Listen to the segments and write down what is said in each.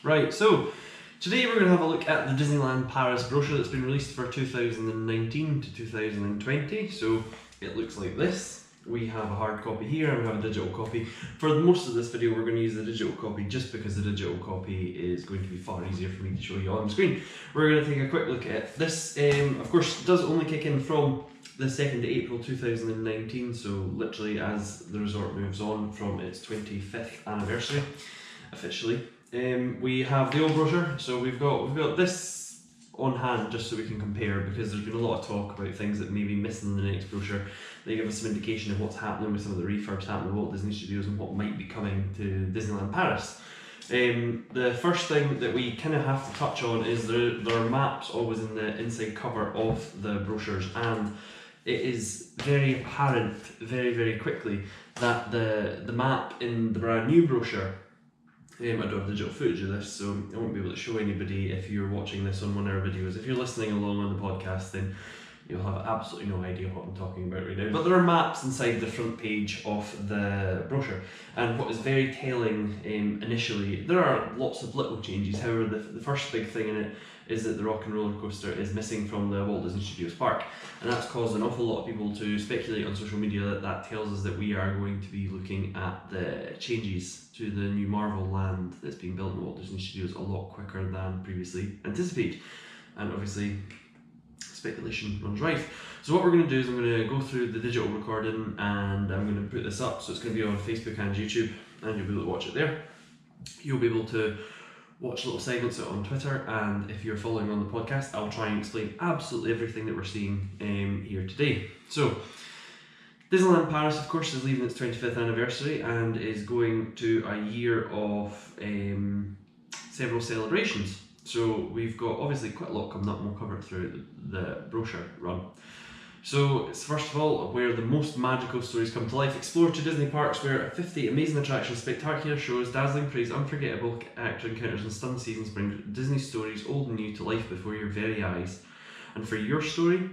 Right, so today we're going to have a look at the Disneyland Paris brochure that's been released for 2019 to 2020. So it looks like this. We have a hard copy here and we have a digital copy. For most of this video we're going to use the digital copy just because the digital copy is going to be far easier for me to show you on screen. We're going to take a quick look at this. Of course it does only kick in from the 2nd of April 2019, so literally as the resort moves on from its 25th anniversary officially. We have the old brochure, so we've got this on hand just so we can compare, because there's been a lot of talk about things that may be missing in the next brochure. They give us some indication of what's happening with some of the refurbs happening at Walt Disney Studios and what might be coming to Disneyland Paris. The first thing that we kind of have to touch on is there are maps always in the inside cover of the brochures, and it is very apparent very quickly that the map in the brand new brochure, I don't have digital footage of this, so I won't be able to show anybody if you're watching this on one of our videos. If you're listening along on the podcast, then you'll have absolutely no idea what I'm talking about right now. But there are maps inside the front page of the brochure, and what is very telling initially, there are lots of little changes. However, the first big thing in it is that the Rock and Roller Coaster is missing from the Walt Disney Studios park, and that's caused an awful lot of people to speculate on social media that tells us that we are going to be looking at the changes to the new Marvel land that's being built in Walt Disney Studios a lot quicker than previously anticipated, and obviously speculation runs rife. So what we're going to do is I'm going to go through the digital recording and I'm going to put this up, so it's going to be on Facebook and YouTube, and you'll be able to watch it there. You'll be able to watch little segments out on Twitter, and if you're following on the podcast, I'll try and explain absolutely everything that we're seeing here today. So Disneyland Paris, of course, is leaving its 25th anniversary and is going to a year of several celebrations. So we've got obviously quite a lot coming up, and we'll cover it through the brochure run. So it's first of all where the most magical stories come to life. Explore to Disney parks where 50 amazing attractions, spectacular shows, dazzling praise, unforgettable actor encounters and stunning seasons bring Disney stories old and new to life before your very eyes. And for your story,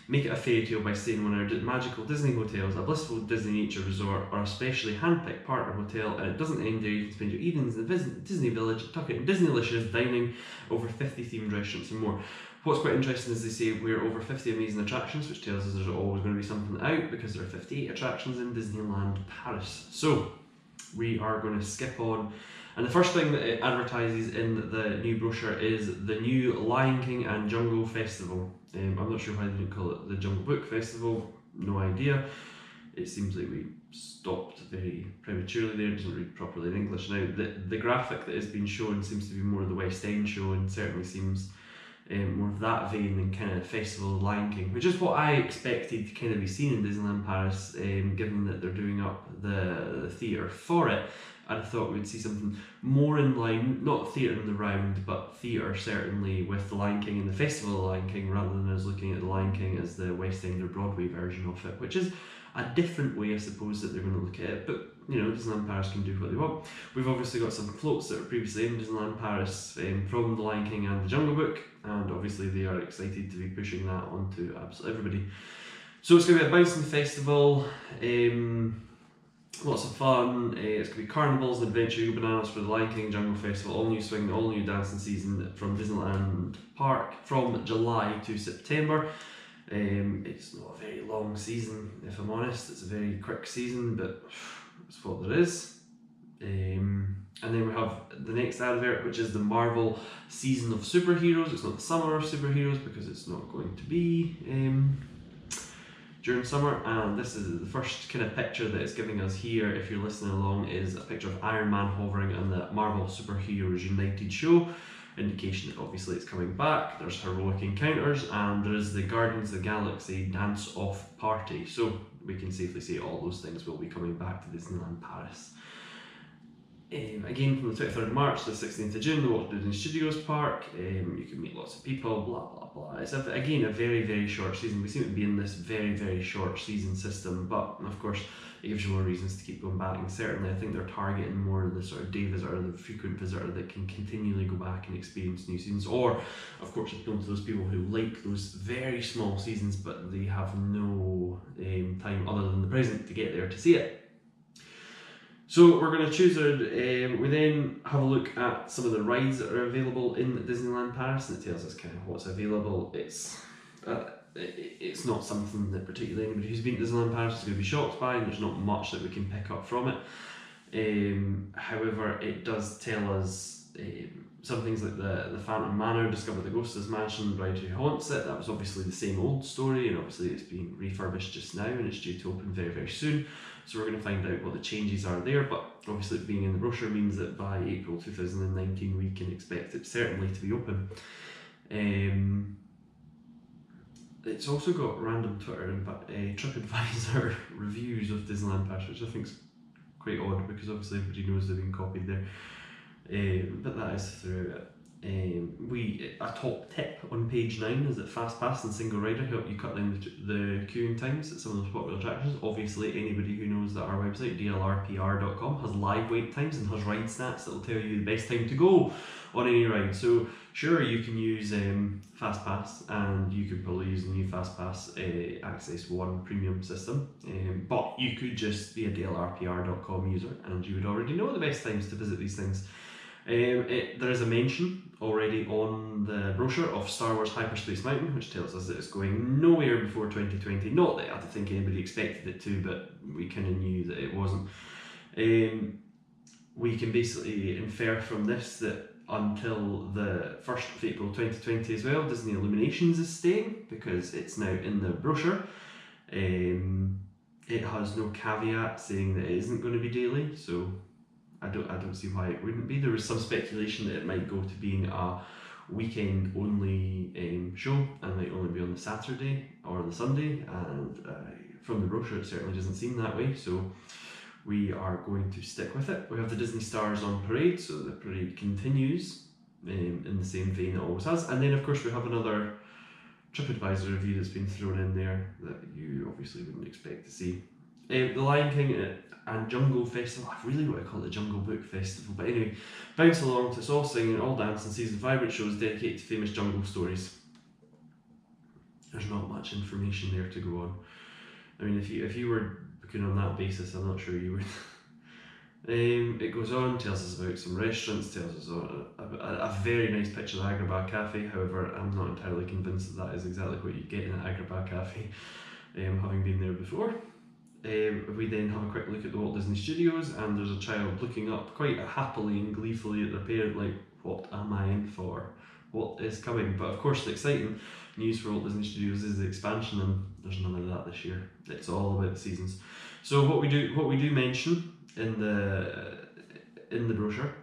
make it a fairy tale by staying in one of our magical Disney hotels, a blissful Disney nature resort, or a specially hand-picked partner hotel. And it doesn't end there. You can spend your evenings in the Disney Village, tuck it in Disneylicious, dining, over 50 themed restaurants and more. What's quite interesting is they say we're over 50 amazing attractions, which tells us there's always going to be something out, because there are 58 attractions in Disneyland Paris. So we are going to skip on, and the first thing that it advertises in the new brochure is the new Lion King and Jungle Festival. I'm not sure why they didn't call it the Jungle Book Festival, no idea. It seems like we stopped very prematurely there, it doesn't read properly in English now. The graphic that has been shown seems to be more of the West End show, and certainly seems more of that vein than kind of Festival of Lion King, which is what I expected to kind of be seen in Disneyland Paris, given that they're doing up the theatre for it. I thought we'd see something more in line, not theatre in the round, but theatre certainly with the Lion King and the Festival of the Lion King, rather than us looking at the Lion King as the West End or Broadway version of it, which is a different way, I suppose, that they're going to look at it. But you know, Disneyland Paris can do what they want. We've obviously got some floats that were previously in Disneyland Paris from the Lion King and the Jungle Book, and obviously they are excited to be pushing that onto absolutely everybody. So it's going to be a bouncing festival, lots of fun. It's going to be carnivals and adventure, you go bananas for the Lion King Jungle Festival, all new swing, all new dancing season from Disneyland Park from July to September. It's not a very long season, if I'm honest. It's a very quick season, but it's what there is. And then we have the next advert, which is the Marvel Season of Superheroes. It's not the Summer of Superheroes, because it's not going to be during summer. And this is the first kind of picture that it's giving us here, if you're listening along, is a picture of Iron Man hovering on the Marvel Superheroes United show. Indication that obviously it's coming back. There's heroic encounters, and there is the Guardians of the Galaxy dance-off party. So we can safely say all those things will be coming back to Disneyland Paris. Again, from the 23rd of March to the 16th of June, the Walt Disney Studios Park. You can meet lots of people, blah blah blah. It's again a very short season. We seem to be in this very short season system, but of course it gives you more reasons to keep going back. And certainly I think they're targeting more the sort of day visitor, the frequent visitor that can continually go back and experience new seasons, or of course appealing to those people who like those very small seasons but they have no time other than the present to get there to see it. So we're going to choose we then have a look at some of the rides that are available in Disneyland Paris, and it tells us kind of what's available. It's not something that particularly anybody who's been to Disneyland Paris is going to be shocked by, and there's not much that we can pick up from it. However, it does tell us some things like the Phantom Manor, Discover the Ghost of this mansion, Bride Who Haunts It. That was obviously the same old story, and obviously it's being refurbished just now, and it's due to open very, very soon. So we're going to find out what the changes are there, but obviously it being in the brochure means that by April 2019 we can expect it certainly to be open. It's also got random Twitter and TripAdvisor reviews of Disneyland Paris, which I think is quite odd because obviously everybody knows they've been copied there. But that is throughout it. A top tip on page 9 is that Fast Pass and Single Rider help you cut down the queuing times at some of those popular attractions. Obviously, anybody who knows that our website, dlrpr.com, has live wait times and has ride stats that will tell you the best time to go on any ride. So, sure, you can use Fast Pass, and you could probably use the new Fast Pass Access 1 premium system, but you could just be a dlrpr.com user and you would already know the best times to visit these things. There is a mention already on the brochure of Star Wars Hyperspace Mountain, which tells us that it's going nowhere before 2020. Not that I don't think anybody expected it to, but we kind of knew that it wasn't. We can basically infer from this that until the 1st of April 2020 as well, Disney Illuminations is staying because it's now in the brochure. It has no caveat saying that it isn't going to be daily, so I don't see why it wouldn't be. There was some speculation that it might go to being a weekend only show and might only be on the Saturday or the Sunday, and from the brochure it certainly doesn't seem that way, so we are going to stick with it. We have the Disney Stars on parade, so the parade continues in the same vein it always has, and then of course we have another TripAdvisor review that's been thrown in there that you obviously wouldn't expect to see. The Lion King and Jungle Festival, I really want to call it the Jungle Book Festival, but anyway, bounce along to It's All Singing, All Dancing, season vibrant shows dedicated to famous jungle stories. There's not much information there to go on. I mean, if you were booking on that basis, I'm not sure you would. It goes on, tells us about some restaurants, tells us a very nice picture of the Agrabah Cafe. However, I'm not entirely convinced that is exactly what you get in an Agrabah Cafe, having been there before. We then have a quick look at the Walt Disney Studios, and there's a child looking up quite happily and gleefully at their parent like, what am I in for? What is coming? But of course the exciting news for Walt Disney Studios is the expansion, and there's none of that this year. It's all about the seasons. So what we do mention in the brochure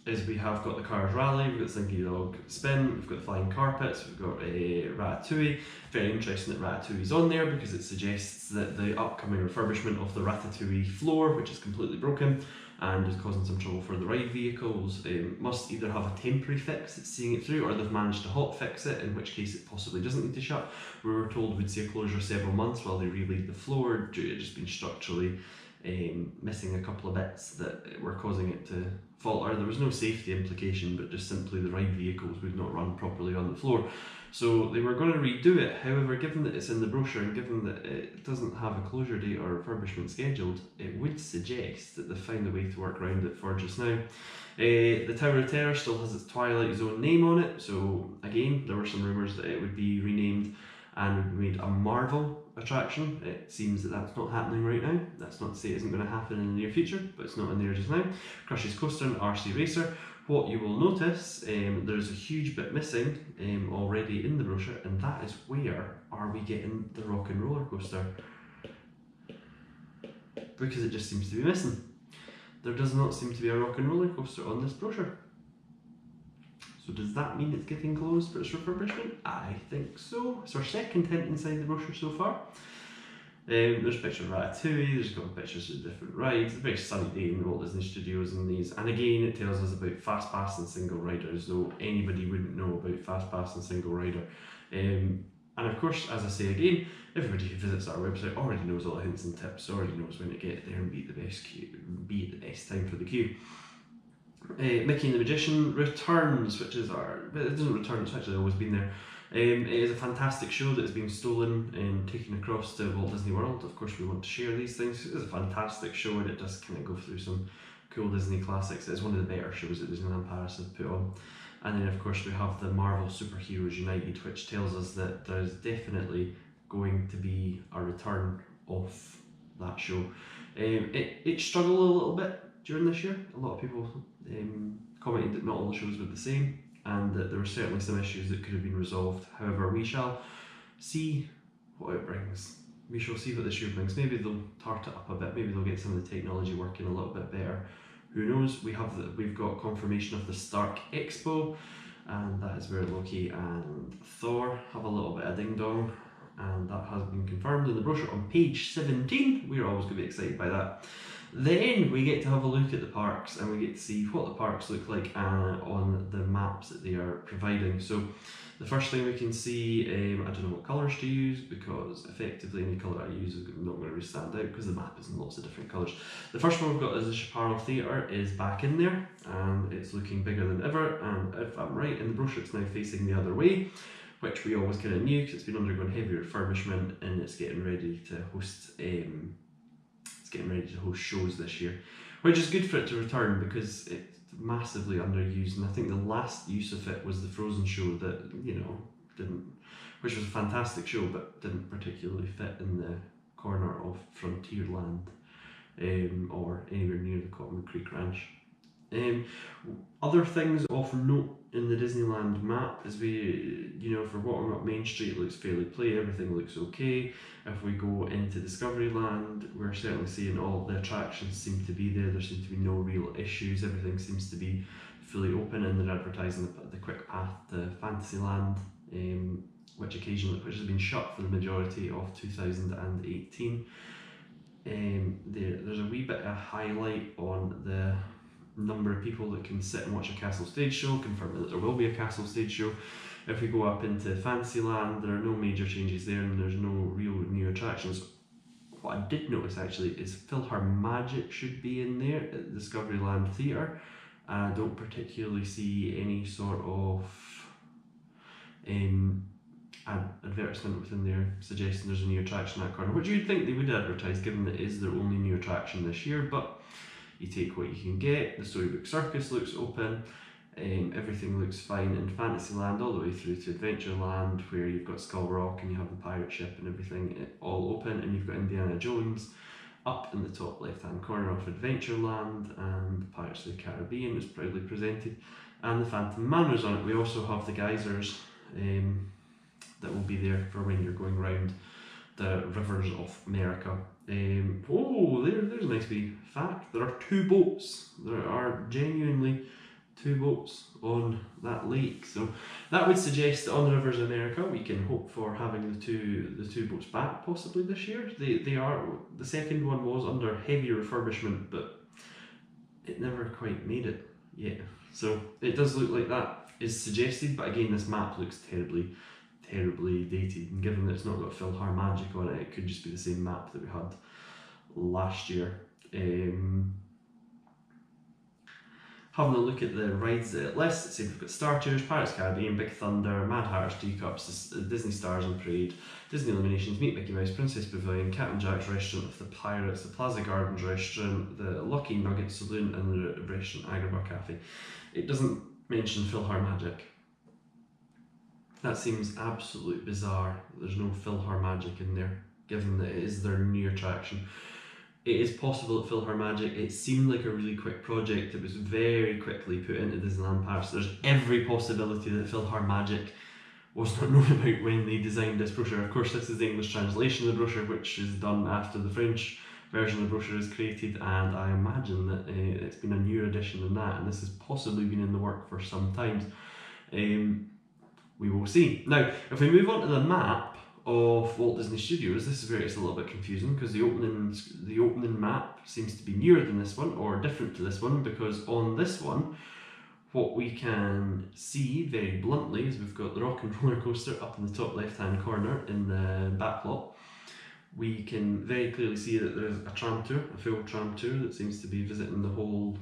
is we have got the Cars Rally, we've got Slinky Dog Spin, we've got the Flying Carpets, we've got Ratatouille. Very interesting that Ratatouille's on there because it suggests that the upcoming refurbishment of the Ratatouille floor, which is completely broken and is causing some trouble for the ride vehicles, must either have a temporary fix that's seeing it through, or they've managed to hot fix it, in which case it possibly doesn't need to shut. We were told we'd see a closure several months while they relaid the floor due to it just being structurally missing a couple of bits that were causing it to falter. There was no safety implication, but just simply the ride vehicles would not run properly on the floor. So they were going to redo it. However, given that it's in the brochure and given that it doesn't have a closure date or refurbishment scheduled, it would suggest that they've found a way to work around it for just now. The Tower of Terror still has its Twilight Zone name on it, so again, there were some rumours that it would be renamed and would be made a Marvel attraction. It seems that that's not happening right now. That's not to say it isn't going to happen in the near future, but it's not in there just now. Crush's Coaster and RC Racer. What you will notice, there's a huge bit missing already in the brochure, and that is where are we getting the Rock and Roller Coaster? Because it just seems to be missing. There does not seem to be a Rock and Roller Coaster on this brochure. So does that mean it's getting closed for its refurbishment? I think so. It's our second hint inside the brochure so far. There's a picture of Ratatouille, there's a couple of pictures of different rides. It's a very sunny day in the Walt Disney Studios in these. And again, it tells us about Fast Pass and Single Rider, as though anybody wouldn't know about Fast Pass and Single Rider. And of course, as I say again, everybody who visits our website already knows all the hints and tips, already knows when to get there and be at the best time for the queue. Mickey and the Magician returns, which is it doesn't return, it's actually always been there. It is a fantastic show that has been stolen and taken across to Walt Disney World. Of course, we want to share these things. It is a fantastic show, and it does kind of go through some cool Disney classics. It's one of the better shows that Disneyland Paris have put on. And then, of course, we have the Marvel Superheroes United, which tells us that there's definitely going to be a return of that show. It struggled a little bit during this year. A lot of people commented that not all the shows were the same, and that there were certainly some issues that could have been resolved. However, we shall see what it brings. We shall see what this year brings. Maybe they'll tart it up a bit. Maybe they'll get some of the technology working a little bit better. Who knows? We've got confirmation of the Stark Expo, and that is where Loki and Thor have a little bit of ding dong, and that has been confirmed in the brochure on page 17. We're always going to be excited by that. Then we get to have a look at the parks, and we get to see what the parks look like on the maps that they are providing. So the first thing we can see, I don't know what colours to use, because effectively any colour I use is not going to really stand out because the map is in lots of different colours. The first one we've got is the Chaparral Theatre is back in there, and it's looking bigger than ever, and if I'm right in the brochure it's now facing the other way, which we always kind of knew because it's been undergoing heavy refurbishment, and it's getting ready to host shows this year, which is good for it to return because it's massively underused. And I think the last use of it was the Frozen show that, you know, which was a fantastic show but didn't particularly fit in the corner of Frontierland or anywhere near the Cotton Creek Ranch. Other things of note in the Disneyland map is for walking up Main Street, it looks fairly play, everything looks okay. If we go into Discoveryland, we're certainly seeing all the attractions seem to be there. There seem to be no real issues. Everything seems to be fully open, and they're advertising the quick path to Fantasyland, which has been shut for the majority of 2018. There's a wee bit of highlight on the number of people that can sit and watch a castle stage show, confirming that there will be a castle stage show. If we go up into Fantasyland, there are no major changes there, and there's no real new attractions. What I did notice actually is Philharmagic should be in there at the Discoveryland Theatre. I don't particularly see any sort of advertisement within there suggesting there's a new attraction in that corner, which you'd think they would advertise given that it is their only new attraction this year, but you take what you can get. The Storybook Circus looks open. Everything looks fine in Fantasyland all the way through to Adventureland, where you've got Skull Rock and you have the pirate ship and everything all open, and you've got Indiana Jones up in the top left hand corner of Adventureland, and Pirates of the Caribbean is proudly presented, and the Phantom Manor's on it. We also have the geysers that will be there for when you're going round the rivers of America. There's a nice wee fact. There are 2 boats. There are genuinely 2 boats on that lake, so that would suggest that on the rivers of America we can hope for having the two boats back possibly this year. The second one was under heavy refurbishment, but it never quite made it yet. So it does look like that is suggested, but again, this map looks terribly dated, and given that it's not got Philharmagic on it, it could just be the same map that we had last year. Having a look at the rides list, let's see, we've got Star Tours, Pirates of the Caribbean, Big Thunder, Mad Hatter's Teacups, Disney Stars on Parade, Disney Illuminations, Meet Mickey Mouse, Princess Pavilion, Captain Jack's Restaurant of the Pirates, the Plaza Gardens Restaurant, the Lucky Nugget Saloon, and the restaurant Agrabah Cafe. It doesn't mention Philharmagic. That seems absolutely bizarre. There's no Philharmagic in there, given that it is their new attraction. It is possible that Philharmagic, it seemed like a really quick project. It was very quickly put into Disneyland Paris. There's every possibility that Philharmagic was not known about when they designed this brochure. Of course, this is the English translation of the brochure, which is done after the French version of the brochure is created, and I imagine that it's been a newer edition than that, and this has possibly been in the work for some time. We will see. Now, if we move on to the map of Walt Disney Studios, this is where it's a little bit confusing, because the opening map seems to be newer than this one, or different to this one, because on this one, what we can see very bluntly is we've got the Rock and Roller Coaster up in the top left hand corner in the back lot. we can very clearly see that there's a tram tour, a full tram tour that seems to be visiting the whole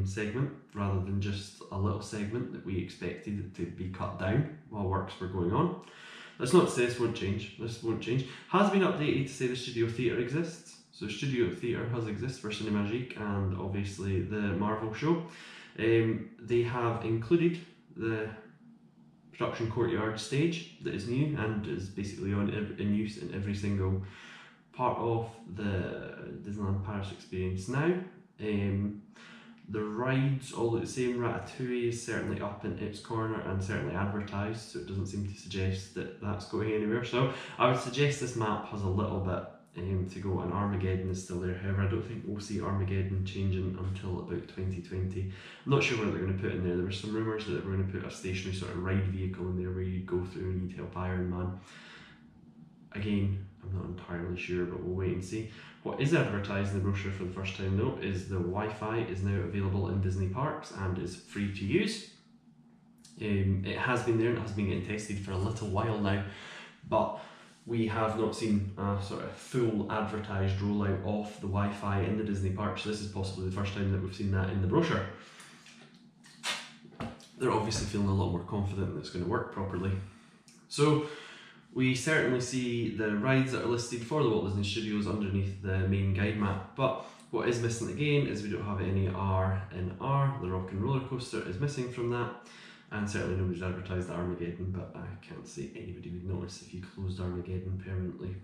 segment rather than just a little segment that we expected to be cut down while works were going on. That's not to say this won't change. This won't change. Has been updated to say the Studio Theatre exists. So Studio Theatre has exists for Philharmagic and obviously the Marvel show. They have included the production courtyard stage that is new and is basically in use in every single part of the Disneyland Paris experience now. The rides all look the same. Ratatouille is certainly up in its corner and certainly advertised, so it doesn't seem to suggest that that's going anywhere. So I would suggest this map has a little bit to go, and Armageddon is still there. However, I don't think we'll see Armageddon changing until about 2020. I'm not sure what they're going to put in there. There were some rumours that they were going to put a stationary sort of ride vehicle in there where you go through and you'd help Iron Man. Again, I'm not entirely sure, but we'll wait and see. What is advertised in the brochure for the first time though is the Wi-Fi is now available in Disney parks and is free to use. It has been there and it has been getting tested for a little while now, but we have not seen a sort of full advertised rollout of the Wi-Fi in the Disney parks. So this is possibly the first time that we've seen that in the brochure. They're obviously feeling a lot more confident that it's going to work properly. So we certainly see the rides that are listed for the Walt Disney Studios underneath the main guide map, but what is missing again is we don't have any R in R. The Rock and Roller Coaster is missing from that, and certainly nobody's advertised Armageddon, but I can't see anybody would notice if you closed Armageddon permanently.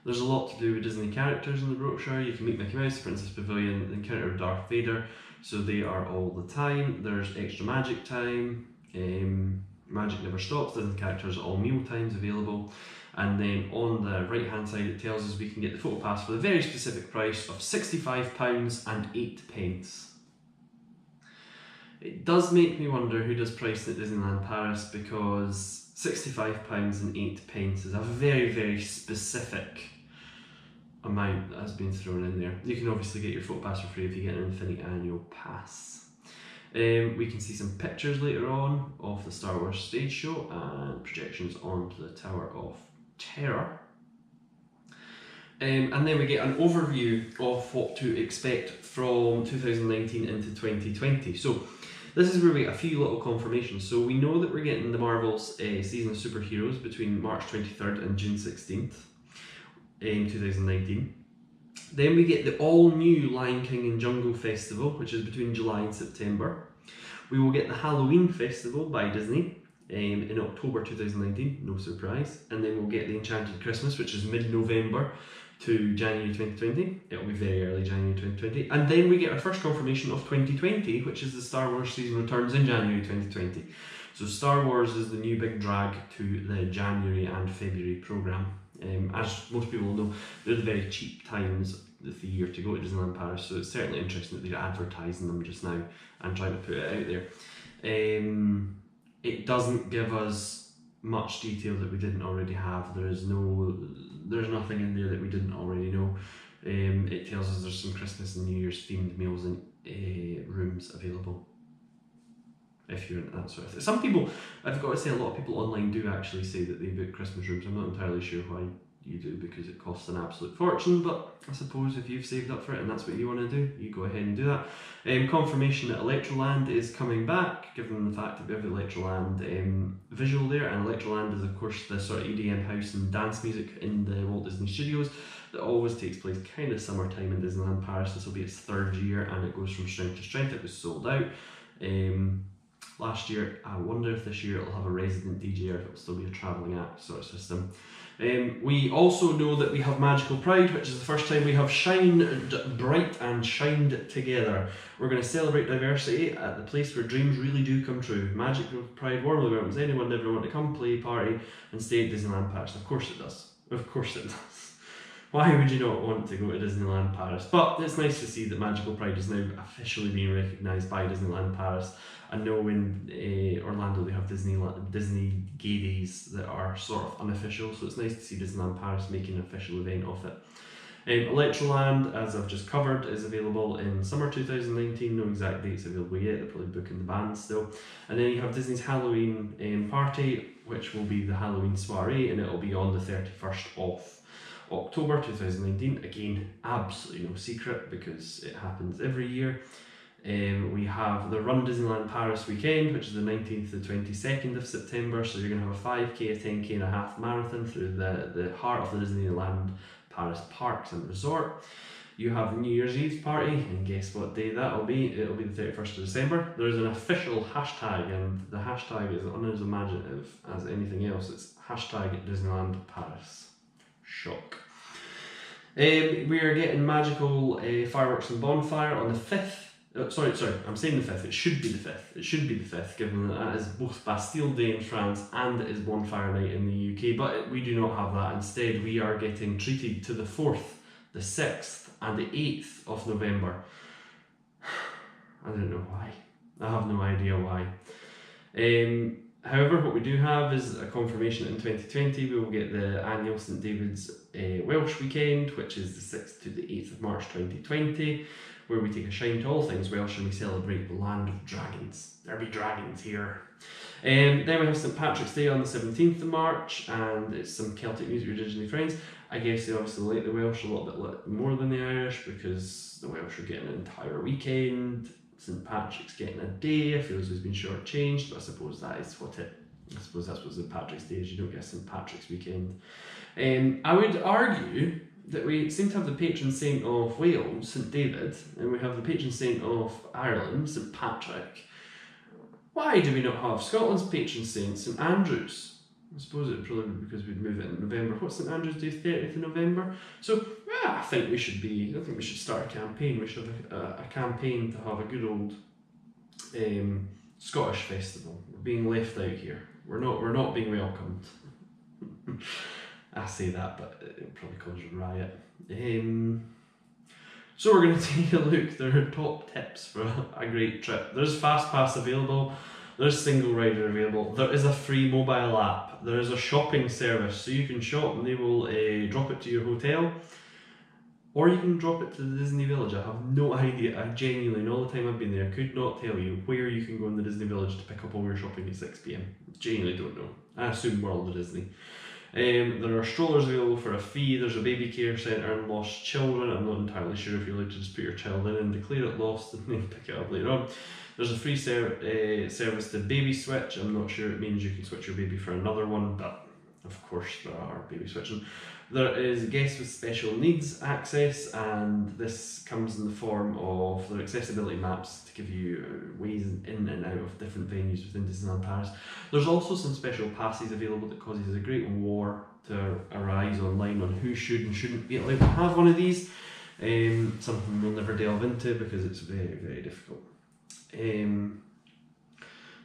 There's a lot to do with Disney characters in the brochure. You can meet Mickey Mouse, Princess Pavilion, the encounter of Darth Vader, so they are all the time. There's extra magic time. Magic never stops, Disney characters are all meal times available, and then on the right hand side it tells us we can get the photo pass for the very specific price of £65 and 8 pence. It does make me wonder who does pricing at Disneyland Paris, because £65 and 8 pence is a very, very specific amount that has been thrown in there. You can obviously get your photo pass for free if you get an infinite annual pass. We can see some pictures later on of the Star Wars stage show and projections onto the Tower of Terror. And then we get an overview of what to expect from 2019 into 2020. So this is where we get a few little confirmations. So we know that we're getting the Marvel's Season of Superheroes between March 23rd and June 16th in 2019. Then we get the all-new Lion King and Jungle Festival, which is between July and September. We will get the Halloween Festival by Disney in October 2019, no surprise. And then we'll get the Enchanted Christmas, which is mid-November to January 2020. It'll be very early January 2020. And then we get our first confirmation of 2020, which is the Star Wars season returns in January 2020. So Star Wars is the new big drag to the January and February programme. As most people know, they're the very cheap times of the year to go to Disneyland Paris, so it's certainly interesting that they're advertising them just now and trying to put it out there. It doesn't give us much detail that we didn't already have. There's nothing in there that we didn't already know. It tells us there's some Christmas and New Year's themed meals and rooms available, if you're into that sort of thing. Some people, I've got to say, a lot of people online do actually say that they book Christmas rooms. I'm not entirely sure why you do, because it costs an absolute fortune, but I suppose if you've saved up for it and that's what you want to do, you go ahead and do that. Confirmation that Electroland is coming back, given the fact that we have the Electroland visual there, and Electroland is of course the sort of EDM house and dance music in the Walt Disney Studios that always takes place kind of summertime in Disneyland Paris. This will be its 3rd year and it goes from strength to strength. It was sold out last year. I wonder if this year it'll have a resident DJ or if it'll still be a travelling act sort of system. We also know that we have Magical Pride, which is the first time we have shined bright and shined together. We're going to celebrate diversity at the place where dreams really do come true. Magical Pride warmly welcomes anyone and everyone to come, play, party and stay at Disneyland Paris. Of course it does. Of course it does. Why would you not want to go to Disneyland Paris? But it's nice to see that Magical Pride is now officially being recognised by Disneyland Paris. I know in Orlando they have Disney Gay Days that are sort of unofficial, so it's nice to see Disneyland Paris making an official event of it. Electroland, as I've just covered, is available in summer 2019. No exact dates available yet, they're probably booking the bands still. And then you have Disney's Halloween party, which will be the Halloween soiree, and it'll be on the 31st of October 2019. Again, absolutely no secret because it happens every year. We have the Run Disneyland Paris weekend, which is the 19th to the 22nd of September. So you're going to have a 5k, a 10k and a half marathon through the heart of the Disneyland Paris parks and resort. You have the New Year's Eve party, and guess what day that'll be? It'll be the 31st of December. There's an official hashtag, and the hashtag is unimaginative as anything else. It's hashtag Disneyland Paris. Shock. We are getting magical fireworks and bonfire on the 5th. Sorry, I'm saying the 5th. It should be the 5th. It should be the 5th, given that is both Bastille Day in France and it is Bonfire Night in the UK. But we do not have that. Instead, we are getting treated to the 4th, the 6th, and the 8th of November. I don't know why. I have no idea why. However, what we do have is a confirmation that in 2020 we will get the annual St David's Welsh weekend, which is the 6th to the 8th of March 2020, where we take a shine to all things Welsh and we celebrate the land of dragons. There be dragons here. Then we have St Patrick's Day on the 17th of March, and it's some Celtic music with Disney friends. I guess they obviously like the Welsh a little bit more than the Irish because the Welsh are getting an entire weekend. St Patrick's getting a day. I feel as though it's been shortchanged, but I suppose that is what it. I suppose that's what St Patrick's Day is. You don't get a St Patrick's weekend. I would argue that we seem to have the patron saint of Wales, St David, and we have the patron saint of Ireland, St Patrick. Why do we not have Scotland's patron saint, St Andrews? I suppose it would probably be because we'd move it in November. What's St Andrews Day? 30th of November. So I think we should start a campaign. We should have a campaign to have a good old Scottish festival. We're being left out here. We're not being welcomed. I say that, but it'll probably cause a riot. So we're going to take a look. There are top tips for a great trip. There's Fast Pass available. There's Single Rider available. There is a free mobile app. There is a shopping service, so you can shop and they will drop it to your hotel. Or you can drop it to the Disney Village. I have no idea. I genuinely, in all the time I've been there, could not tell you where you can go in the Disney Village to pick up all your shopping at 6 PM. Genuinely don't know. I assume World of Disney. There are strollers available for a fee. There's a baby care centre and lost children. I'm not entirely sure if you're allowed to just put your child in and declare it lost and then pick it up later on. There's a free service to baby switch. I'm not sure it means you can switch your baby for another one, but of course there are baby switching. There is guests with special needs access, and this comes in the form of their accessibility maps to give you ways in and out of different venues within Disneyland Paris. There's also some special passes available that causes a great war to arise online on who should and shouldn't be allowed to have one of these. Something we'll never delve into because it's very, very difficult.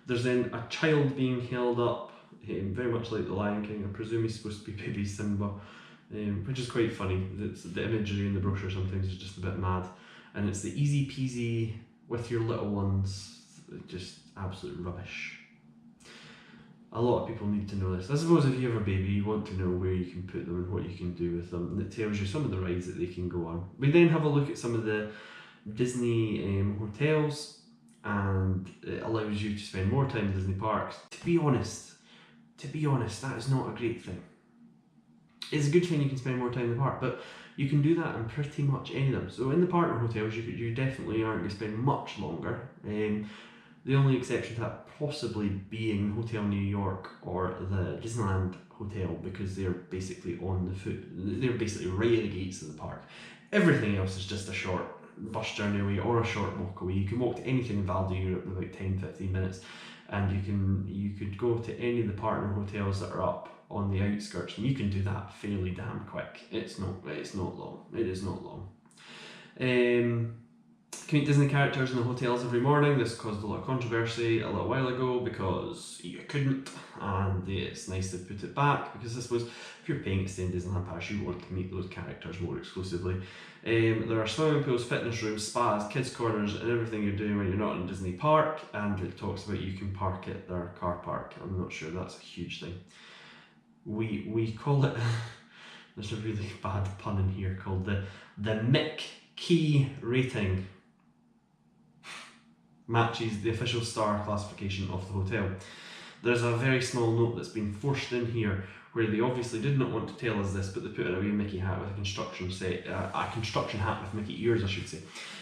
There's then a child being held up, very much like the Lion King. I presume he's supposed to be baby Simba, which is quite funny. The imagery in the brochure sometimes is just a bit mad, and it's the easy peasy with your little ones, just absolute rubbish. A lot of people need to know this. I suppose if you have a baby, you want to know where you can put them and what you can do with them, and it tells you some of the rides that they can go on. We then have a look at some of the Disney hotels, and it allows you to spend more time in Disney parks. To be honest, that is not a great thing. It's a good thing you can spend more time in the park, but you can do that in pretty much any of them. So in the partner hotels, you definitely aren't going to spend much longer. The only exception to that possibly being Hotel New York or the Disneyland Hotel, because they're basically they're basically right at the gates of the park. Everything else is just a short bus journey away or a short walk away. You can walk to anything in Val d'Europe in about 10-15 minutes, and you could go to any of the partner hotels that are up on the outskirts, and you can do that fairly damn quick. It's not long. It is not long. Can meet Disney characters in the hotels every morning. This caused a lot of controversy a little while ago because you couldn't, and it's nice to put it back because I suppose if you're paying to stay in Disneyland Paris, you want to meet those characters more exclusively. There are swimming pools, fitness rooms, spas, kids corners, and everything you're doing when you're not in Disney Park, and it talks about you can park at their car park. I'm not sure that's a huge thing. We call it There's a really bad pun in here called the Mick Key rating. Matches the official star classification of the hotel. There's a very small note that's been forced in here where they obviously did not want to tell us this, but they put in a wee Mickey hat with a construction hat with Mickey ears, I should say.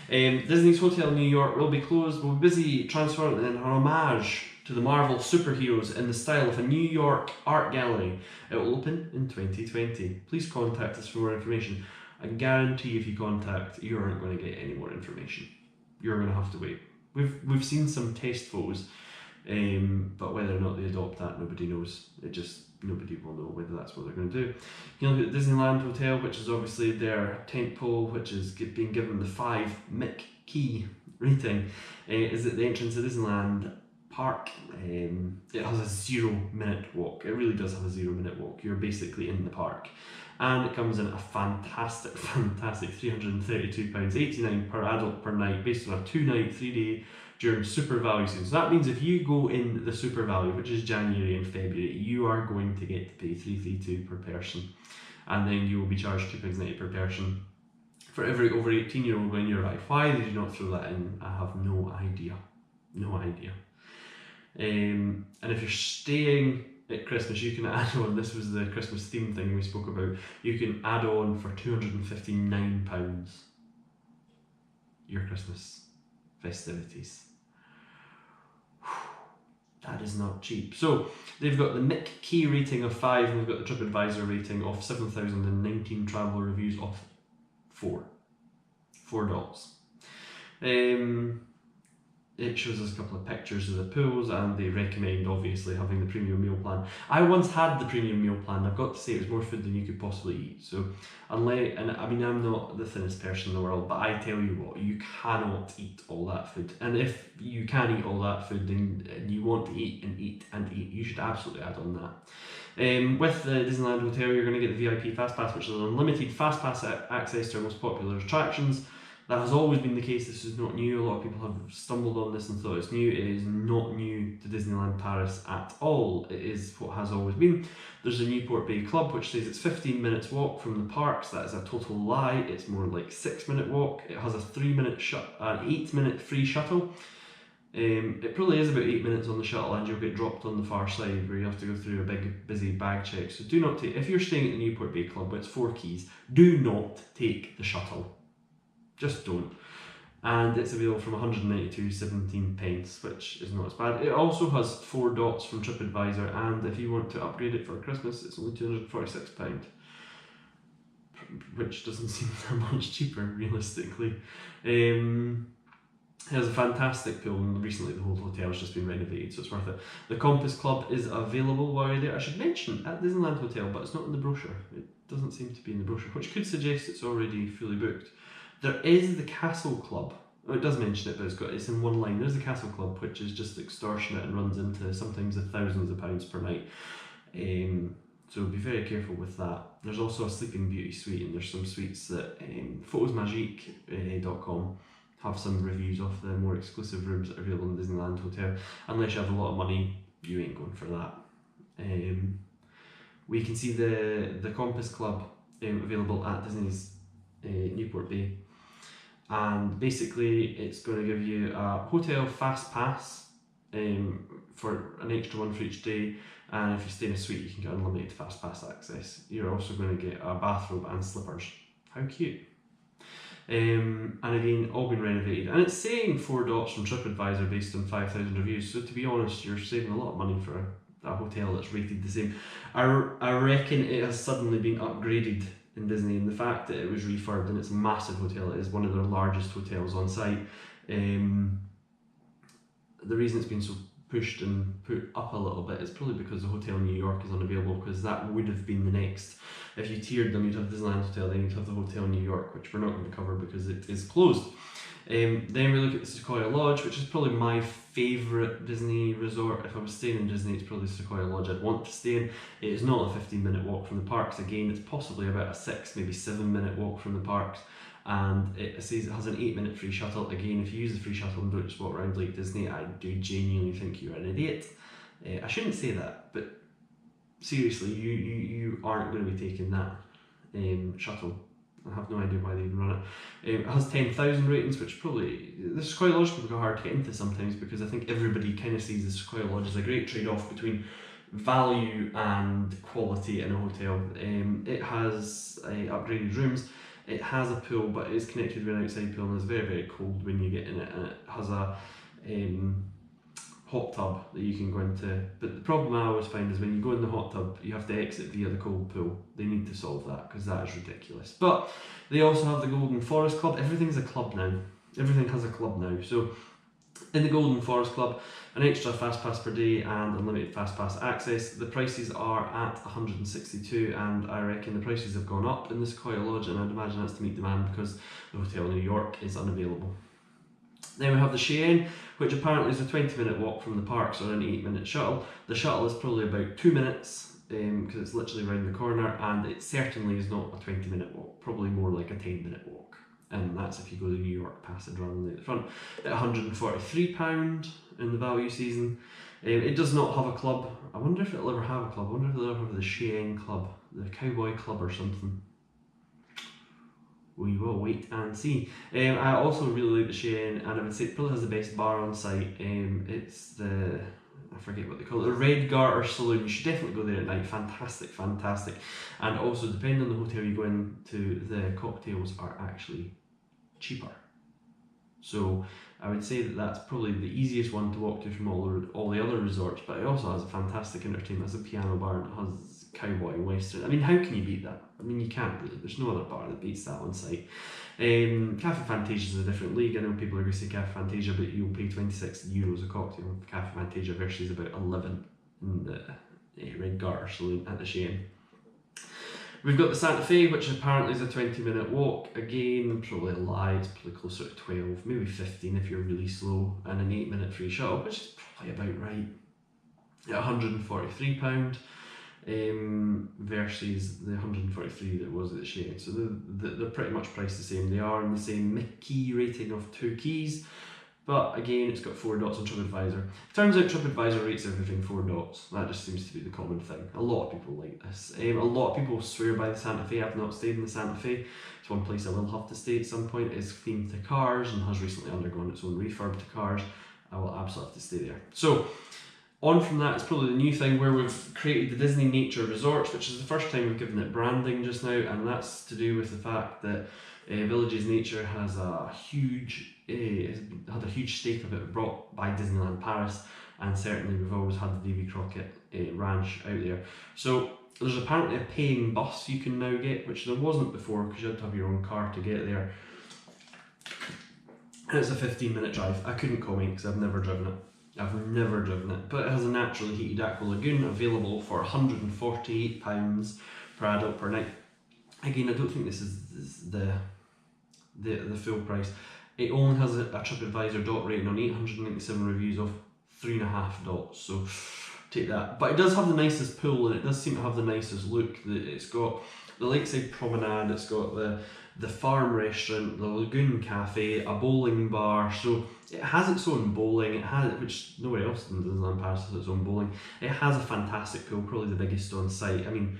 Disney's Hotel New York will be closed. We'll be busy transforming it in an homage to the Marvel superheroes in the style of a New York art gallery. It will open in 2020. Please contact us for more information. I guarantee if you contact, you aren't going to get any more information. You're going to have to wait. We've seen some test photos, but whether or not they adopt that, nobody knows. Nobody will know whether that's what they're going to do. You can look at the Disneyland Hotel, which is obviously their tentpole, which is being given the 5 Mick Key rating. Is at the entrance of Disneyland Park. It has a 0-minute walk. It really does have a 0-minute walk. You're basically in the park. And it comes in a fantastic £332.89 per adult per night, based on a 2-night, 3-day during super value season. So that means if you go in the super value, which is January and February, you are going to get to pay $332 per person, and then you will be charged £2.90 per person for every over 18-year-old when you arrive. Why they do not throw that in, I have no idea. And if you're staying at Christmas, you can add on, this was the Christmas theme thing we spoke about, you can add on for £259 your Christmas festivities. That is not cheap. So they've got the Mick Key rating of 5, and they've got the TripAdvisor rating of 7,019 travel reviews of 4 dollars. It shows us a couple of pictures of the pools, and they recommend obviously having the premium meal plan. I once had the premium meal plan. I've got to say it was more food than you could possibly eat. So I'm not the thinnest person in the world, but I tell you what, you cannot eat all that food. And if you can eat all that food and you want to eat, you should absolutely add on that. With the Disneyland Hotel, you're going to get the VIP Fast Pass, which is unlimited Fast Pass access to our most popular attractions. That has always been the case. This is not new. A lot of people have stumbled on this and thought it's new. It is not new to Disneyland Paris at all. It is what has always been. There's a Newport Bay Club which says it's 15 minutes walk from the parks. That is a total lie. It's more like 6-minute walk. It has a 8-minute free shuttle. It probably is about 8 minutes on the shuttle, and you'll get dropped on the far side where you have to go through a big busy bag check. So do not take, if you're staying at the Newport Bay Club, it's 4 keys, do not take the shuttle. Just don't. And it's available from 192.17 pence, which is not as bad. It also has 4 dots from TripAdvisor, and if you want to upgrade it for Christmas, it's only £246, which doesn't seem that much cheaper realistically. It has a fantastic pool, and recently the whole hotel has just been renovated, so it's worth it. The Compass Club is available while you're there. I should mention, at Disneyland Hotel, but it's not in the brochure. It doesn't seem to be in the brochure, which could suggest it's already fully booked. There is the Castle Club. Oh, it does mention it, but it's in one line. There's the Castle Club, which is just extortionate and runs into sometimes the thousands of pounds per night. So be very careful with that. There's also a Sleeping Beauty suite, and there's some suites that photosmagique.com have some reviews of the more exclusive rooms that are available in Disneyland Hotel. Unless you have a lot of money, you ain't going for that. We can see the Compass Club available at Disney's Newport Bay. And basically it's going to give you a hotel fast pass for an extra one for each day, and if you stay in a suite you can get unlimited fast pass access. You're also going to get a bathrobe and slippers. How cute. And again, all been renovated, and it's saying 4 dots from TripAdvisor based on 5,000 reviews, so to be honest you're saving a lot of money for a hotel that's rated the same. I reckon it has suddenly been upgraded in Disney, and the fact that it was refurbed and it's a massive hotel, it is one of their largest hotels on site. The reason it's been so pushed and put up a little bit is probably because the Hotel New York is unavailable, because that would have been the next. If you tiered them, you'd have Disneyland Hotel, then you'd have the Hotel New York, which we're not going to cover because it is closed. Then we look at the Sequoia Lodge, which is probably my favourite Disney resort. If I was staying in Disney, it's probably Sequoia Lodge I'd want to stay in. It is not a 15-minute walk from the parks. Again, it's possibly about a 6, maybe 7-minute walk from the parks. And it says it has an 8-minute free shuttle. Again, if you use the free shuttle and don't just walk around like Disney, I do genuinely think you're an idiot. I shouldn't say that, but seriously, you aren't going to be taking that. shuttle. I have no idea why they even run it. It has 10,000 ratings, which probably, the Sequoia Lodge can be hard to get into sometimes, because I think everybody kind of sees the Sequoia Lodge as a great trade-off between value and quality in a hotel. It has upgraded rooms, it has a pool, but it is connected with an outside pool, and it's very, very cold when you get in it, and it has a hot tub that you can go into. But the problem I always find is when you go in the hot tub, you have to exit via the cold pool. They need to solve that, because that is ridiculous. But they also have the Golden Forest Club. Everything's a club now. Everything has a club now. So in the Golden Forest Club, an extra fast pass per day and unlimited fast pass access. The prices are at 162, and I reckon the prices have gone up in the Sequoia Lodge, and I'd imagine that's to meet demand because the hotel in New York is unavailable. Then we have the Cheyenne, which apparently is a 20-minute walk from the parks, or an 8-minute shuttle. The shuttle is probably about 2 minutes, because it's literally around the corner, and it certainly is not a 20-minute walk, probably more like a 10-minute walk. And that's if you go the New York Passage rather than at the front. At £143 in the value season. It does not have a club. I wonder if it'll ever have a club. I wonder if it'll ever have the Cheyenne Club, the Cowboy Club or something. We will wait and see. I also really like the Cheyenne, and I would say it probably has the best bar on site. It's the, I forget what they call it, the Red Garter Saloon. You should definitely go there at night. Fantastic, fantastic. And also, depending on the hotel you go into, the cocktails are actually cheaper. So I would say that that's probably the easiest one to walk to from all the other resorts, but it also has a fantastic entertainment. It has a piano bar, and it has cowboy and western. I mean, how can you beat that? I mean, you can't really. There's no other bar that beats that on site. Cafe Fantasia is a different league. I know people are going to say Cafe Fantasia, but you'll pay €26 a cocktail for Cafe Fantasia versus about 11 in the Red Garter Saloon at the Cheyenne. We've got the Santa Fe, which apparently is a 20-minute walk. Again, probably a lie, it's probably closer to 12, maybe 15 if you're really slow, and an 8-minute free shuttle, which is probably about right. At £143 versus the 143 that was at the Cheyenne. So they're pretty much priced the same. They are in the same mid-key rating of 2 keys. But again, it's got 4 dots on TripAdvisor. Turns out TripAdvisor rates everything 4 dots. That just seems to be the common thing. A lot of people like this. A lot of people swear by the Santa Fe. I've not stayed in the Santa Fe. It's one place I will have to stay at some point. It's themed to cars and has recently undergone its own refurb to cars. I will absolutely have to stay there. So, on from that, it's probably the new thing where we've created the Disney Nature Resorts, which is the first time we've given it branding just now, and that's to do with the fact that Villages Nature has a huge, had a huge stake of it brought by Disneyland Paris, and certainly we've always had the Davy Crockett Ranch out there. So there's apparently a paying bus you can now get, which there wasn't before because you had to have your own car to get there. And it's a 15-minute drive. I couldn't comment because I've never driven it. But it has a naturally heated aqua lagoon available for £148 per adult per night. Again, I don't think this is the full price. It only has a TripAdvisor dot rating on 897 reviews of 3.5 dots, so take that. But it does have the nicest pool, and it does seem to have the nicest look. It's got the lakeside promenade, it's got the farm restaurant, the lagoon cafe, a bowling bar. So it has its own bowling. It has, which nowhere else in Disneyland Paris has its own bowling. It has a fantastic pool, probably the biggest on site. I mean,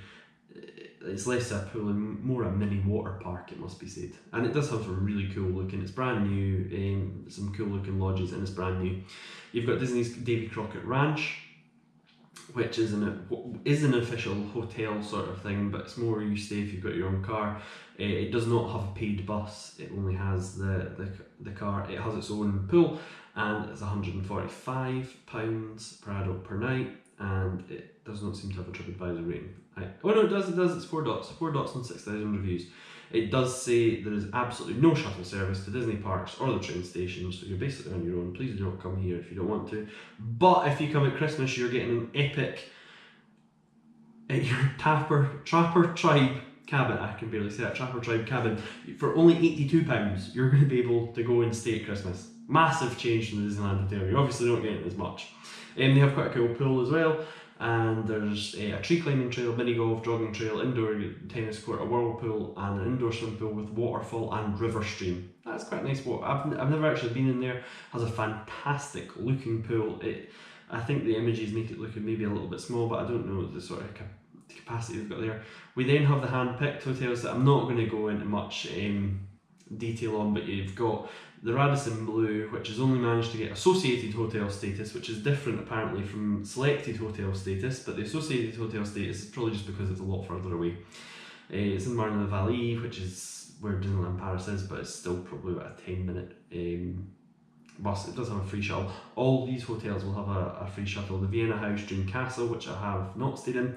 it's less a pool and more a mini water park, it must be said. And it does have some really cool looking. It's brand new, some cool looking lodges, and it's brand new. You've got Disney's Davy Crockett Ranch, which is an official hotel sort of thing, but it's more you stay if you've got your own car. It does not have a paid bus, it only has the car. It has its own pool, and it's £145 per adult per night, and it does not seem to have a TripAdvisor rating. Oh no, it does, it's 4 dots on 6,000 reviews. It does say there is absolutely no shuttle service to Disney parks or the train stations, so you're basically on your own. Please do not come here if you don't want to. But if you come at Christmas, you're getting an epic at your Trapper Tribe cabin. I can barely say that, Trapper Tribe cabin. For only £82, you're going to be able to go and stay at Christmas. Massive change from the Disneyland Hotel. You're obviously not getting as much. They have quite a cool pool as well. And there's a tree climbing trail, mini golf, jogging trail, indoor tennis court, a whirlpool, and an indoor swimming pool with waterfall and river stream. That's quite a nice water. I've never actually been in there. It has a fantastic looking pool. I think the images make it look maybe a little bit small, but I don't know the sort of capacity we've got there. We then have the hand-picked hotels that I'm not going to go into much detail on, but you've got the Radisson Blu, which has only managed to get associated hotel status, which is different apparently from selected hotel status, but the associated hotel status is probably just because it's a lot further away. It's in Marne-la-Vallée, which is where Disneyland Paris is, but it's still probably about a 10-minute bus. It does have a free shuttle. All these hotels will have a free shuttle. The Vienna House Dream Castle, which I have not stayed in,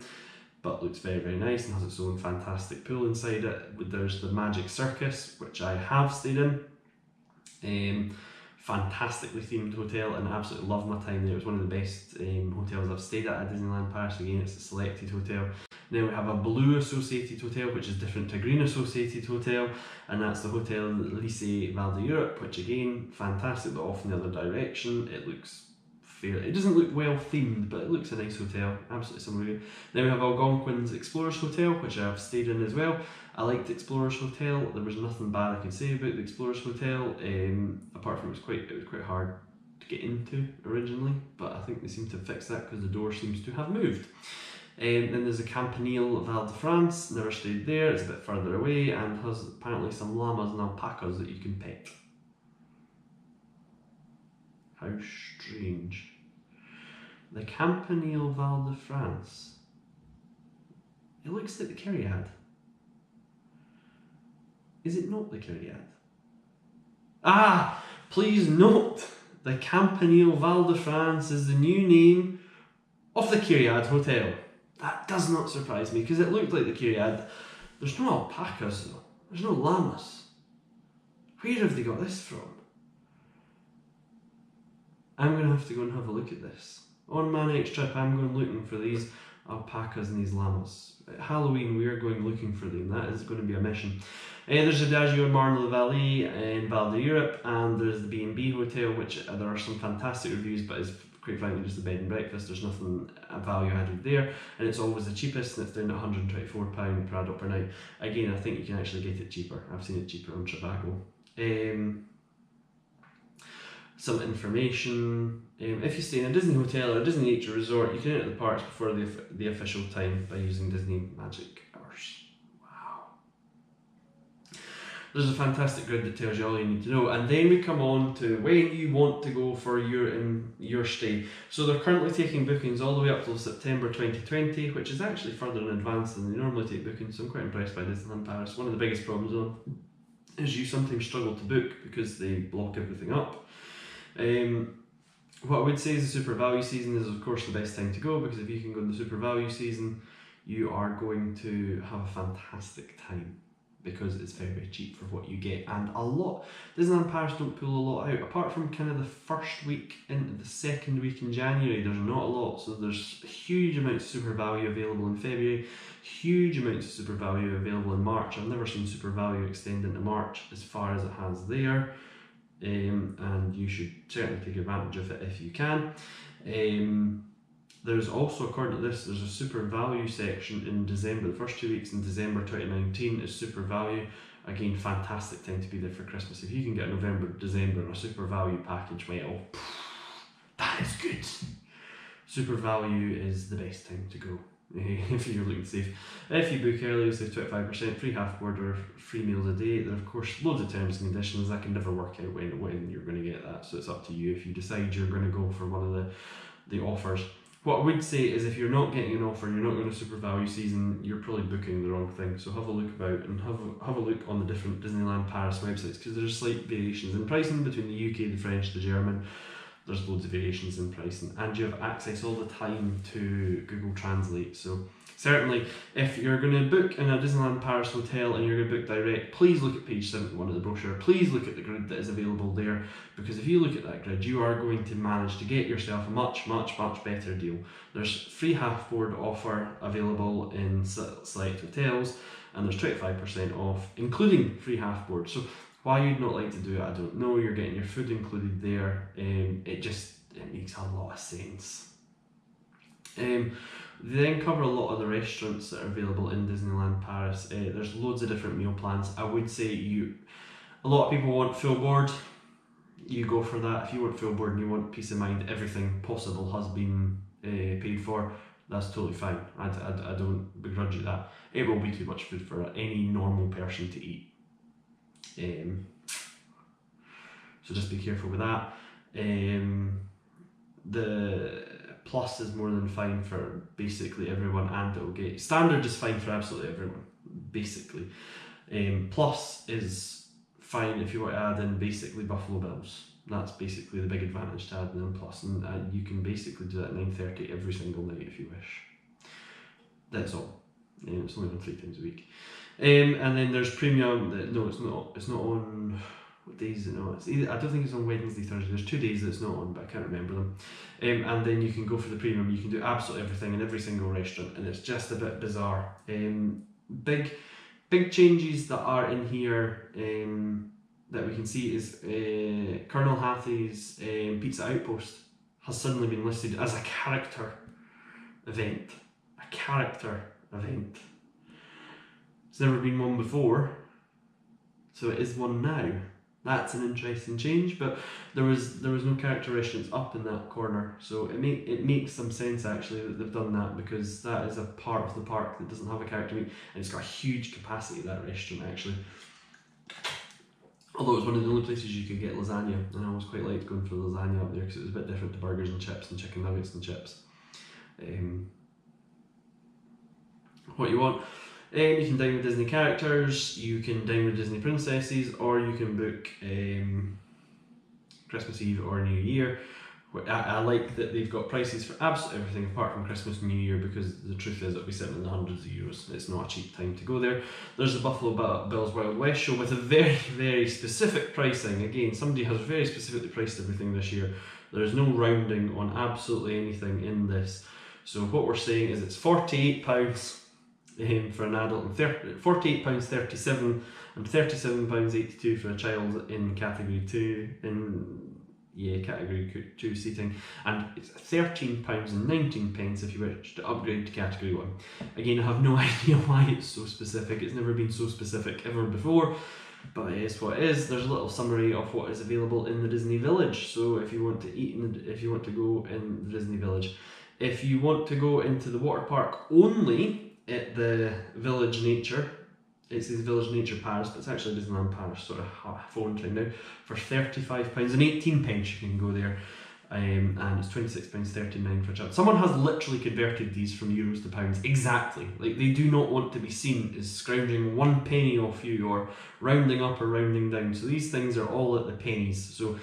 but looks very, very nice and has its own fantastic pool inside it. There's the Magic Circus, which I have stayed in. Fantastically themed hotel, and I absolutely loved my time there. It was one of the best hotels I've stayed at Disneyland Paris. Again, it's a selected hotel. Then we have a blue associated hotel, which is different to a green associated hotel, and that's the Hotel Lycée Val d'Europe, which again, fantastic, but off in the other direction. It looks fair. It doesn't look well themed, but it looks a nice hotel, absolutely similar. Then we have Algonquin's Explorers Hotel, which I've stayed in as well. I liked Explorers Hotel. There was nothing bad I could say about the Explorers Hotel, apart from it was quite hard to get into originally, but I think they seem to have fixed that because the door seems to have moved. Then there's a Campanile Val de France, never stayed there, it's a bit further away and has apparently some llamas and alpacas that you can pet. How strange. The Campanile Val de France. It looks like the Kyriad. Is it not the Kyriad? Ah! Please note, the Campanile Val de France is the new name of the Kyriad Hotel. That does not surprise me, because it looked like the Kyriad. There's no alpacas though. There's no llamas. Where have they got this from? I'm going to have to go and have a look at this. On my next trip, I'm going looking for these alpacas and these llamas. At Halloween, we are going looking for them. That is going to be a mission. There's Adagio in Marne-la-Vallée in Val d'Europe, and there's the B&B Hotel, which there are some fantastic reviews, but is quite frankly just a bed and breakfast. There's nothing value added there, and it's always the cheapest, and it's down at £124 per adult per night. Again, I think you can actually get it cheaper. I've seen it cheaper on Trivago. Some information. If you stay in a Disney hotel or a Disney nature resort, you can enter the parks before the official time by using Disney Magic Hours. Wow. There's a fantastic grid that tells you all you need to know, and then we come on to when you want to go for your stay. So they're currently taking bookings all the way up till September 2020, which is actually further in advance than they normally take bookings, so I'm quite impressed by Disneyland Paris. One of the biggest problems though is you sometimes struggle to book because they block everything up. What I would say is the super value season is of course the best time to go, because if you can go in the super value season, you are going to have a fantastic time, because it's very, very cheap for what you get, and a lot. Disneyland Paris don't pull a lot out, apart from kind of the first week into the second week in January. There's not a lot, so there's huge amounts of super value available in February, huge amounts of super value available in March. I've never seen super value extend into March as far as it has there. And you should certainly take advantage of it if you can. There's also, according to this, there's a super value section in December. The first 2 weeks in December 2019 is super value. Again, fantastic time to be there for Christmas. If you can get November, December and a super value package, well, that is good. Super value is the best time to go if you're looking to save. If you book early, you'll save 25%, free half board or free meals a day. There are of course loads of terms and conditions. I can never work out when you're going to get that, so it's up to you. If you decide you're going to go for one of the offers. What I would say is if you're not getting an offer, you're not going to super value season, you're probably booking the wrong thing. So have a look about and have a look on the different Disneyland Paris websites, because there's slight variations in pricing between the UK, the French, the German. There's loads of variations in pricing, and you have access all the time to Google Translate. So certainly, if you're going to book in a Disneyland Paris hotel and you're going to book direct, please look at page 71 of the brochure. Please look at the grid that is available there, because if you look at that grid, you are going to manage to get yourself a much, much, much better deal. There's free half board offer available in select hotels, and there's 25% off, including free half board. So why you'd not like to do it, I don't know. You're getting your food included there. It makes a lot of sense. They then cover a lot of the restaurants that are available in Disneyland Paris. There's loads of different meal plans. I would say a lot of people want full board. You go for that. If you want full board and you want peace of mind, everything possible has been paid for. That's totally fine. I don't begrudge you that. It will be too much food for any normal person to eat. So just be careful with that. The plus is more than fine for basically everyone, and it'll get standard is fine for absolutely everyone, basically. Plus is fine if you want to add in basically Buffalo Bills. That's basically the big advantage to adding in plus, and you can basically do that at 9:30 every single night if you wish. That's all. It's only on 3 times a week. And then there's premium. No, it's not. It's not on. What days is it not? It's either, I don't think it's on Wednesday, Thursday. There's 2 days that it's not on, but I can't remember them. And then you can go for the premium. You can do absolutely everything in every single restaurant, and it's just a bit bizarre. Big changes that are in here that we can see is Colonel Hathis Pizza Outpost has suddenly been listed as a character event. A character event. It's never been one before, so it is one now. That's an interesting change, but there was no character restaurants up in that corner, so it makes some sense actually that they've done that, because that is a part of the park that doesn't have a character meat, and it's got a huge capacity, that restaurant actually. Although it was one of the only places you could get lasagna, and I always quite liked going for the lasagna up there because it was a bit different to burgers and chips and chicken nuggets and chips. What you want. You can dine with Disney characters, you can dine with Disney princesses, or you can book Christmas Eve or New Year. I like that they've got prices for absolutely everything apart from Christmas and New Year, because the truth is it'll be sitting in the hundreds of euros. It's not a cheap time to go there. There's the Buffalo Bills Wild West show with a very, very specific pricing. Again, somebody has very specifically priced everything this year. There is no rounding on absolutely anything in this. So what we're saying is it's £48 for an adult, and £48.37 and £37.82 for a child in category 2, category 2 seating, and it's £13.19 if you wish to upgrade to category 1. Again, I have no idea why it's so specific. It's never been so specific ever before, but it is what it is. There's a little summary of what is available in the Disney Village. So if you want to eat if you want to go in the Disney Village, if you want to go into the water park only at the Village Nature, it says Village Nature Paris, but it's actually Disneyland Paris sort of phone thing now. For £35.18 you can go there, and it's £26.39 for a child. Someone has literally converted these from euros to pounds exactly. Like, they do not want to be seen as scrounging 1 penny off you or rounding up or rounding down. So these things are all at the pennies. So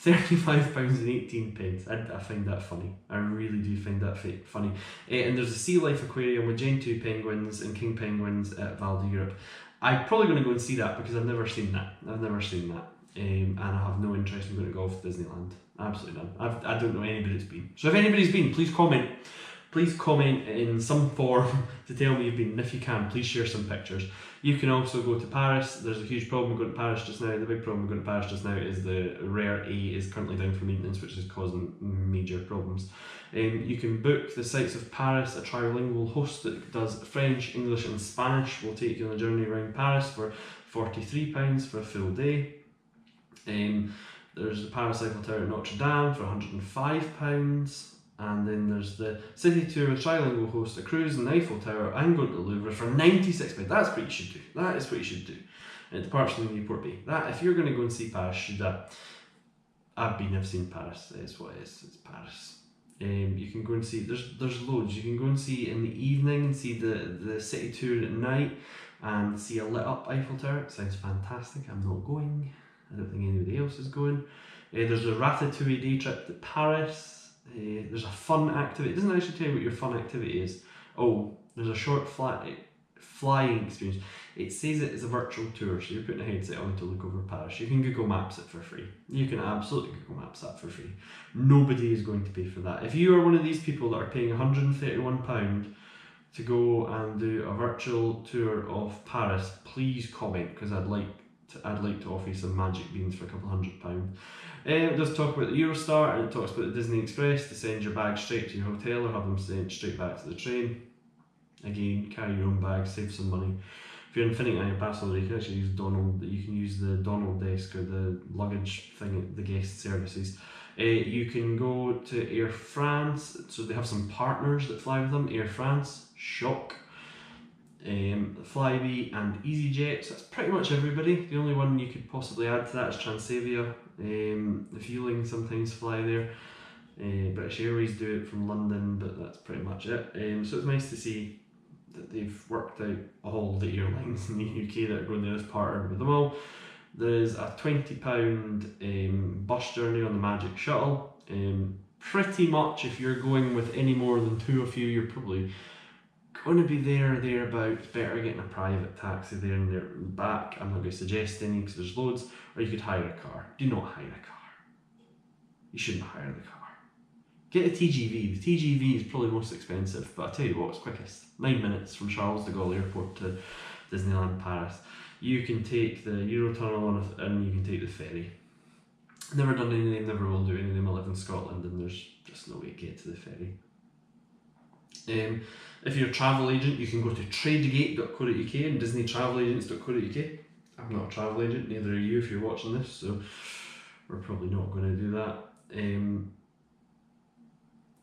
£35.18. I find that funny. I really do find that funny. And there's a sea life aquarium with Gentoo penguins and king penguins at Val d'Europe. I'm probably going to go and see that because I've never seen that. And I have no interest in going to golf to Disneyland. Absolutely none. I don't know anybody that's been. So if anybody's been, please comment. Please comment in some form to tell me you've been, and if you can, please share some pictures. You can also go to Paris. There's a huge problem with going to Paris just now. The big problem with going to Paris just now is the Rare A is currently down for maintenance, which is causing major problems. You can book the sights of Paris. A trilingual host that does French, English and Spanish will take you on a journey around Paris for £43 for a full day. There's the Paris Eiffel Tower at Notre Dame for £105. And then there's the city tour with trilingual host, a cruise in the Eiffel Tower and going to the Louvre for £96. That's what you should do. That is what you should do. And it departs from Newport Bay. That, if you're going to go and see Paris, should that. I've seen Paris. It's what it is. It's Paris. You can go and see. There's loads. You can go and see in the evening and see the city tour at night and see a lit up Eiffel Tower. It sounds fantastic. I'm not going. I don't think anybody else is going. There's a Ratatouille day trip to Paris. There's a fun activity. It doesn't actually tell you what your fun activity is. Oh, there's a short flying experience. It says it is a virtual tour, so you're putting a headset on to look over Paris. You can Google Maps it for free. You can absolutely Google Maps that for free. Nobody is going to pay for that. If you are one of these people that are paying £131 to go and do a virtual tour of Paris, please comment, because I'd like to offer you some magic beans for a couple £100. It does talk about the Eurostar, and it talks about the Disney Express to send your bag straight to your hotel or have them sent straight back to the train. Again, carry your own bag, save some money. If you're in Finning on your passport, you can actually use the Donald desk or the luggage thing at the guest services. You can go to Air France, so they have some partners that fly with them. Air France, Shock, Flybe and EasyJet, so that's pretty much everybody. The only one you could possibly add to that is Transavia. The Fueling sometimes fly there. British Airways do it from London, but that's pretty much it. So it's nice to see that they've worked out all the airlines in the UK that are going there as partnered with them all. There's a £20 bus journey on the Magic Shuttle. Pretty much if you're going with any more than 2 of you, you're probably going to be there or thereabouts. Better getting a private taxi there and there and back. I'm not going to suggest any because there's loads. Or you could hire a car. Do not hire a car. You shouldn't hire the car. Get a TGV. The TGV is probably most expensive, but I'll tell you what, it's quickest. 9 minutes from Charles de Gaulle Airport to Disneyland Paris. You can take the Eurotunnel and you can take the ferry. Never done any of them, never will do any of them. I live in Scotland and there's just no way to get to the ferry. If you're a travel agent, you can go to tradegate.co.uk and disneytravelagents.co.uk. I'm not a travel agent, neither are you if you're watching this, so we're probably not going to do that.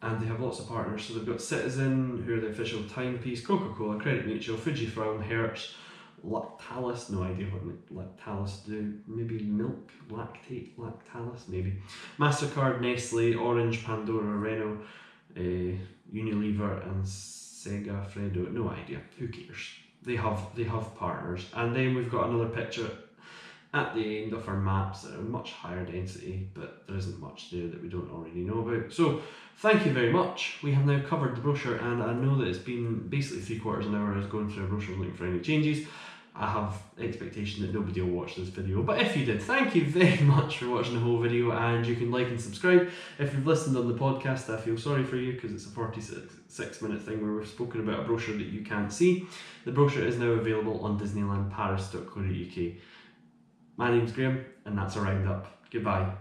And they have lots of partners, so they've got Citizen, who are the official timepiece, Coca-Cola, Credit Mutual, Fujifilm, Hertz, Lactalis, no idea what Lactalis do, maybe milk, lactate, Lactalis, maybe. MasterCard, Nestle, Orange, Pandora, Renault, Unilever and Sega Fredo, no idea, who cares. They have partners. And then we've got another picture at the end of our maps that are much higher density, but there isn't much there that we don't already know about. So thank you very much. We have now covered the brochure, and I know that it's been basically 3/4 an hour I was going through a brochure looking for any changes. I have expectation that nobody will watch this video, but if you did, thank you very much for watching the whole video, and you can like and subscribe. If you've listened on the podcast, I feel sorry for you because it's a 46-minute thing where we've spoken about a brochure that you can't see. The brochure is now available on disneylandparis.co.uk. My name's Graham, and that's a roundup. Goodbye.